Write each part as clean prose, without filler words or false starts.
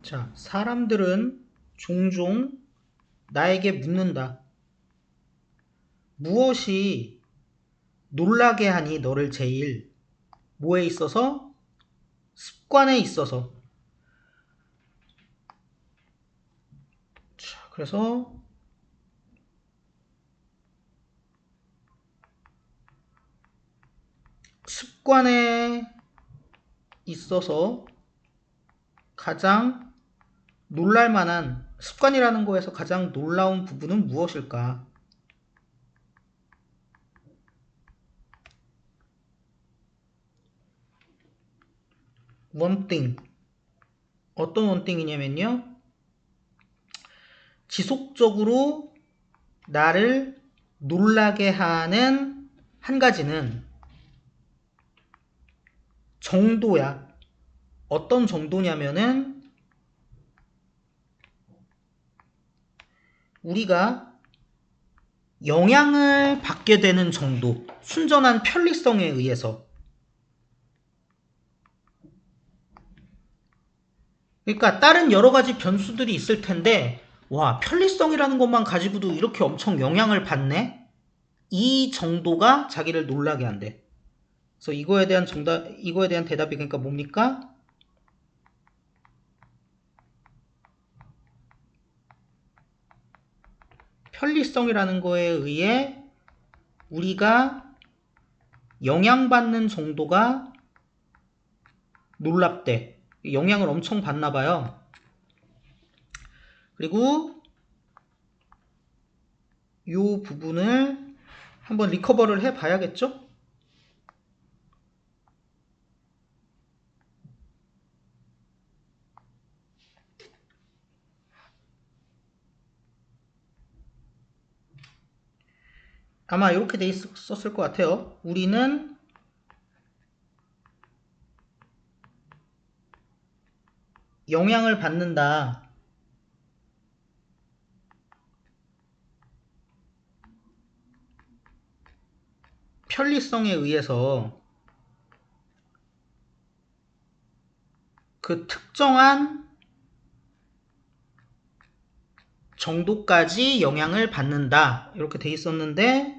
자, 사람들은 종종 나에게 묻는다. 무엇이 놀라게 하니 너를 제일? 뭐에 있어서? 습관에 있어서. 자, 그래서 습관에 있어서 가장 놀랄만한 습관이라는 거에서 가장 놀라운 부분은 무엇일까? 원띵. 어떤 원띵이냐면요. 지속적으로 나를 놀라게 하는 한 가지는 정도야. 어떤 정도냐면은 우리가 영향을 받게 되는 정도, 순전한 편리성에 의해서. 그러니까 다른 여러 가지 변수들이 있을 텐데, 와, 편리성이라는 것만 가지고도 이렇게 엄청 영향을 받네? 이 정도가 자기를 놀라게 한대. 그래서 이거에 대한 대답이 그러니까 뭡니까? 편리성이라는 거에 의해 우리가 영향받는 정도가 놀랍대. 영향을 엄청 받나 봐요. 그리고 이 부분을 한번 리커버를 해 봐야겠죠? 아마 이렇게 돼 있었을 것 같아요. 우리는 영향을 받는다. 편리성에 의해서 그 특정한 정도까지 영향을 받는다. 이렇게 돼 있었는데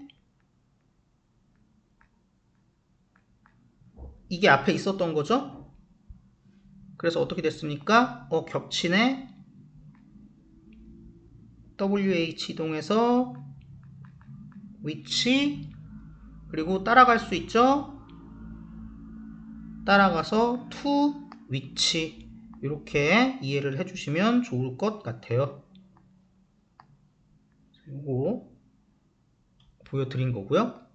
이게 앞에 있었던 거죠? 그래서 어떻게 됐습니까? 겹치네. WH 이동해서 위치 그리고 따라갈 수 있죠? 따라가서 to 위치 이렇게 이해를 해주시면 좋을 것 같아요. 이거 보여드린 거고요.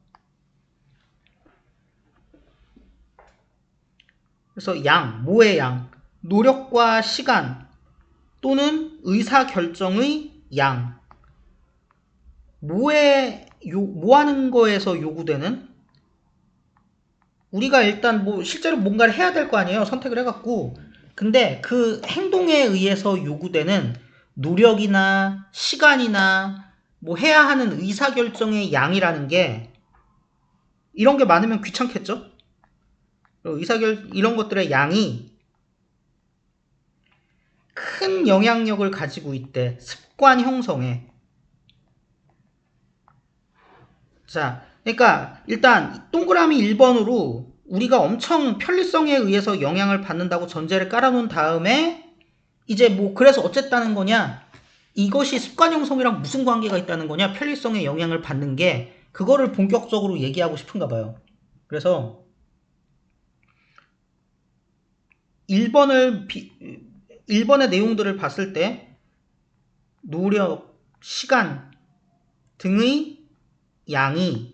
그래서 뭐의 양? 노력과 시간 또는 의사결정의 양. 뭐 하는 거에서 요구되는? 우리가 일단 실제로 뭔가를 해야 될 거 아니에요. 선택을 해갖고. 근데 그 행동에 의해서 요구되는 노력이나 시간이나 해야 하는 의사결정의 양이라는 게 이런 게 많으면 귀찮겠죠? 이런 것들의 양이 큰 영향력을 가지고 있대. 습관 형성에. 자, 그러니까 일단 동그라미 1번으로 우리가 엄청 편리성에 의해서 영향을 받는다고 전제를 깔아놓은 다음에 이제 그래서 어쨌다는 거냐? 이것이 습관 형성이랑 무슨 관계가 있다는 거냐? 편리성에 영향을 받는 게 그거를 본격적으로 얘기하고 싶은가 봐요. 그래서 1번의 내용들을 봤을 때 노력, 시간 등의 양이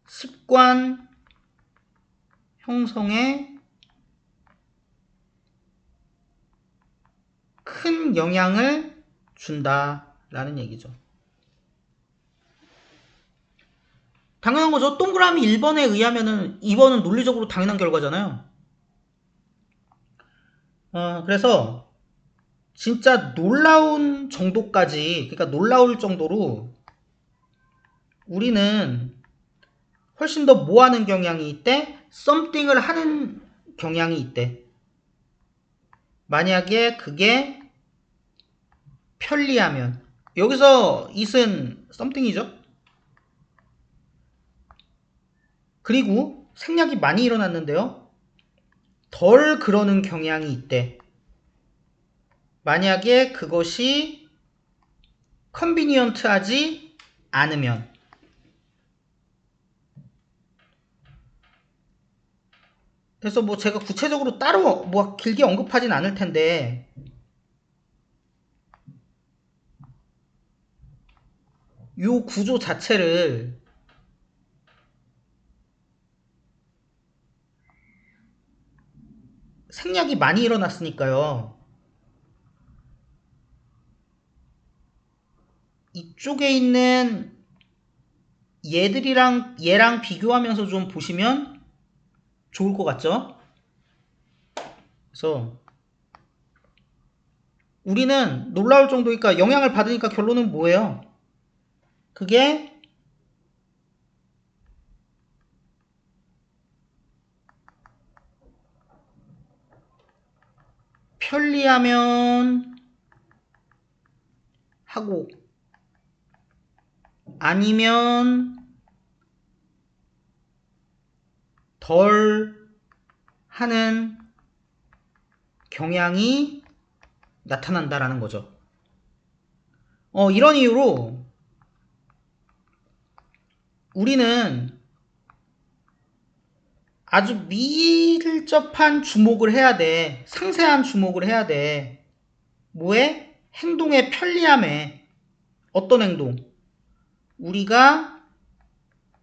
습관 형성에 큰 영향을 준다라는 얘기죠. 당연한 거죠. 동그라미 1번에 의하면은 2번은 논리적으로 당연한 결과잖아요. 그래서 진짜 놀라운 정도까지, 그러니까 놀라울 정도로 우리는 훨씬 더 뭐하는 경향이 있대? something을 하는 경향이 있대. 만약에 그게 편리하면. 여기서 it은 something이죠. 그리고 생략이 많이 일어났는데요. 덜 그러는 경향이 있대. 만약에 그것이 컨비니언트하지 않으면. 그래서 뭐 제가 구체적으로 따로 뭐 길게 언급하진 않을 텐데 요 구조 자체를 생략이 많이 일어났으니까요. 이쪽에 있는 얘랑 비교하면서 좀 보시면 좋을 것 같죠? 그래서 우리는 놀라울 정도니까 영향을 받으니까 결론은 뭐예요? 그게 편리하면 하고 아니면 덜 하는 경향이 나타난다라는 거죠. 이런 이유로 우리는 아주 밀접한 주목을 해야 돼. 상세한 주목을 해야 돼. 뭐에? 행동의 편리함에. 어떤 행동? 우리가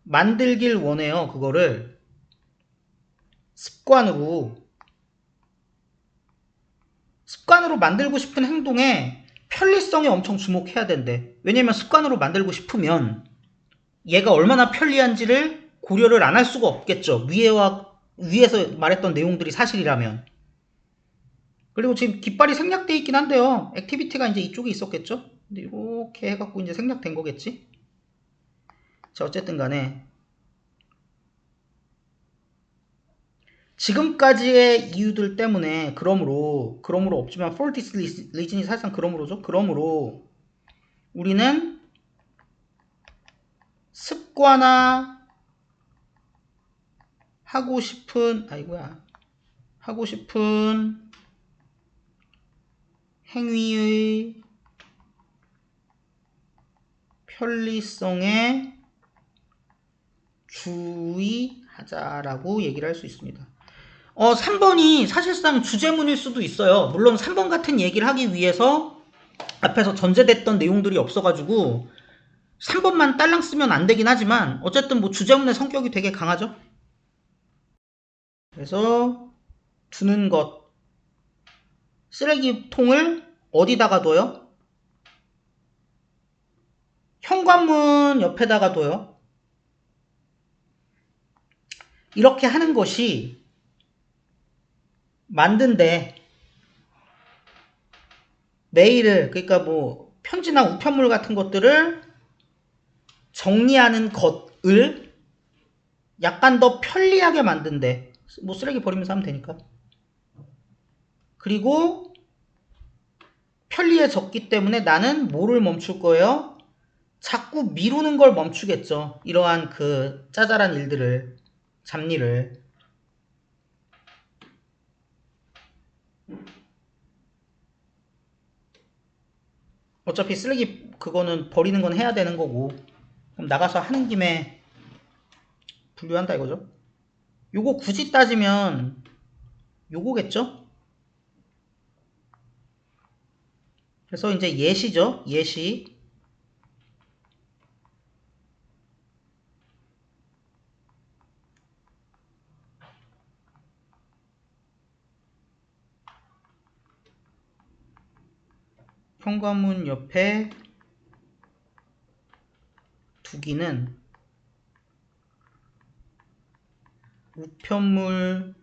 만들길 원해요. 그거를 습관으로 만들고 싶은 행동에 편리성에 엄청 주목해야 된대. 왜냐면 습관으로 만들고 싶으면 얘가 얼마나 편리한지를 고려를 안 할 수가 없겠죠. 위에서 말했던 내용들이 사실이라면. 그리고 지금 깃발이 생략되어 있긴 한데요. 액티비티가 이제 이쪽에 있었겠죠. 근데 이렇게 해갖고 이제 생략된 거겠지. 자, 어쨌든 간에 지금까지의 이유들 때문에 그러므로 없지만 for this reason이 사실상 그러므로죠. 그러므로 우리는 습관화 하고 싶은 행위의 편리성에 주의하자라고 얘기를 할 수 있습니다. 3번이 사실상 주제문일 수도 있어요. 물론 3번 같은 얘기를 하기 위해서 앞에서 전제됐던 내용들이 없어가지고 3번만 딸랑 쓰면 안 되긴 하지만 어쨌든 뭐 주제문의 성격이 되게 강하죠. 그래서 두는 것. 쓰레기통을 어디다가 둬요? 현관문 옆에다가 둬요. 이렇게 하는 것이 만든데 메일을, 그러니까 뭐 편지나 우편물 같은 것들을 정리하는 것을 약간 더 편리하게 만든대. 뭐 쓰레기 버리면서 하면 되니까. 그리고 편리해졌기 때문에 나는 뭐를 멈출 거예요? 자꾸 미루는 걸 멈추겠죠. 이러한 그 짜잘한 일들을, 잡일을. 어차피 쓰레기 그거는 버리는 건 해야 되는 거고, 그럼 나가서 하는 김에 분류한다 이거죠. 요거 굳이 따지면 요거겠죠. 그래서 이제 예시죠. 예시. 현관문 옆에 두기는 우편물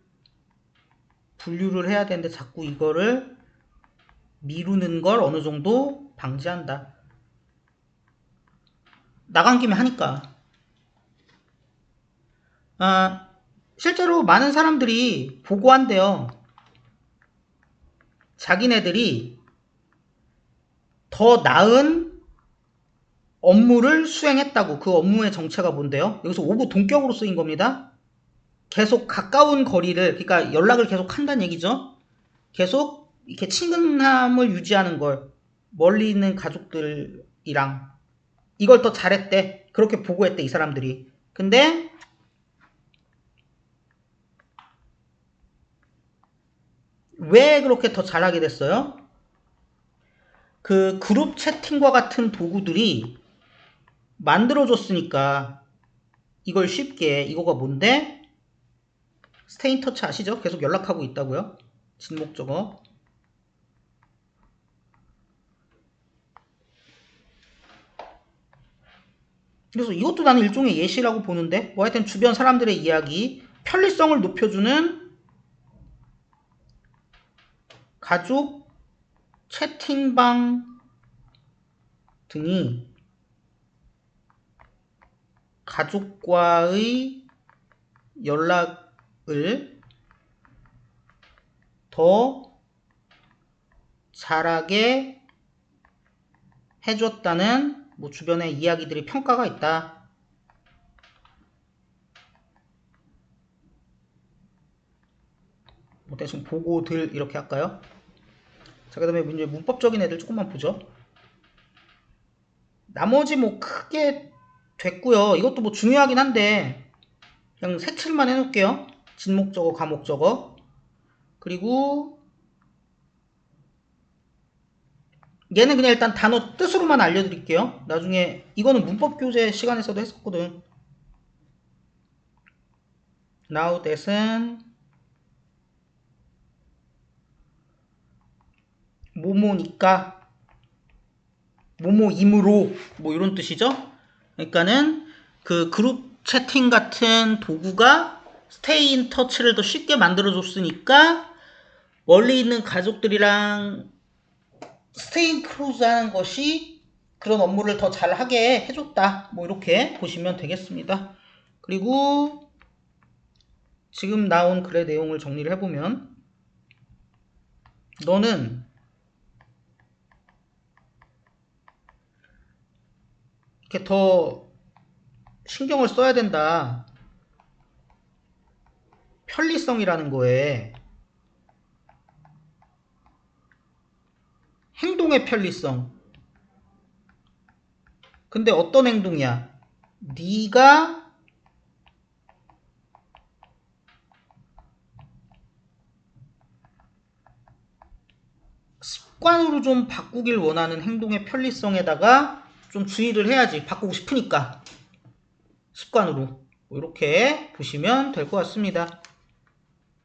분류를 해야 되는데 자꾸 이거를 미루는 걸 어느 정도 방지한다. 나간 김에 하니까. 실제로 많은 사람들이 보고한대요. 자기네들이 더 나은 업무를 수행했다고. 그 업무의 정체가 뭔데요? 여기서 오브 동격으로 쓰인 겁니다. 계속 가까운 거리를, 그러니까 연락을 계속 한다는 얘기죠. 계속 이렇게 친근함을 유지하는 걸, 멀리 있는 가족들이랑 이걸 더 잘했대. 그렇게 보고했대, 이 사람들이. 근데 왜 그렇게 더 잘하게 됐어요? 그 그룹 채팅과 같은 도구들이 만들어줬으니까. 이걸 쉽게, 이거가 뭔데? 스테인 터치 아시죠? 계속 연락하고 있다고요. 진목적어. 그래서 이것도 나는 일종의 예시라고 보는데, 뭐 하여튼 주변 사람들의 이야기, 편리성을 높여주는 가족 채팅방 등이 가족과의 연락을 더 잘하게 해줬다는 뭐 주변의 이야기들이 평가가 있다. 뭐 대충 보고들 이렇게 할까요? 자, 그 다음에 이제 문법적인 애들 조금만 보죠. 나머지 뭐 크게 됐고요. 이것도 뭐 중요하긴 한데 그냥 색칠만 해놓을게요. 진목적어, 가목적어. 그리고 얘는 그냥 일단 단어 뜻으로만 알려드릴게요. 나중에 이거는 문법교재 시간에서도 했었거든. Now that은 뭐뭐니까, 뭐뭐이므로, 뭐 이런 뜻이죠. 그러니까는 그 그룹 채팅 같은 도구가 스테이 인 터치를 더 쉽게 만들어줬으니까 멀리 있는 가족들이랑 스테이 인 클로즈 하는 것이 그런 업무를 더 잘하게 해줬다. 뭐 이렇게 보시면 되겠습니다. 그리고 지금 나온 글의 내용을 정리를 해보면, 너는 이렇게 더 신경을 써야 된다. 편리성이라는 거에 행동의 편리성. 근데 어떤 행동이야? 네가 습관으로 좀 바꾸길 원하는 행동의 편리성에다가 좀 주의를 해야지. 바꾸고 싶으니까 습관으로. 이렇게 보시면 될 것 같습니다.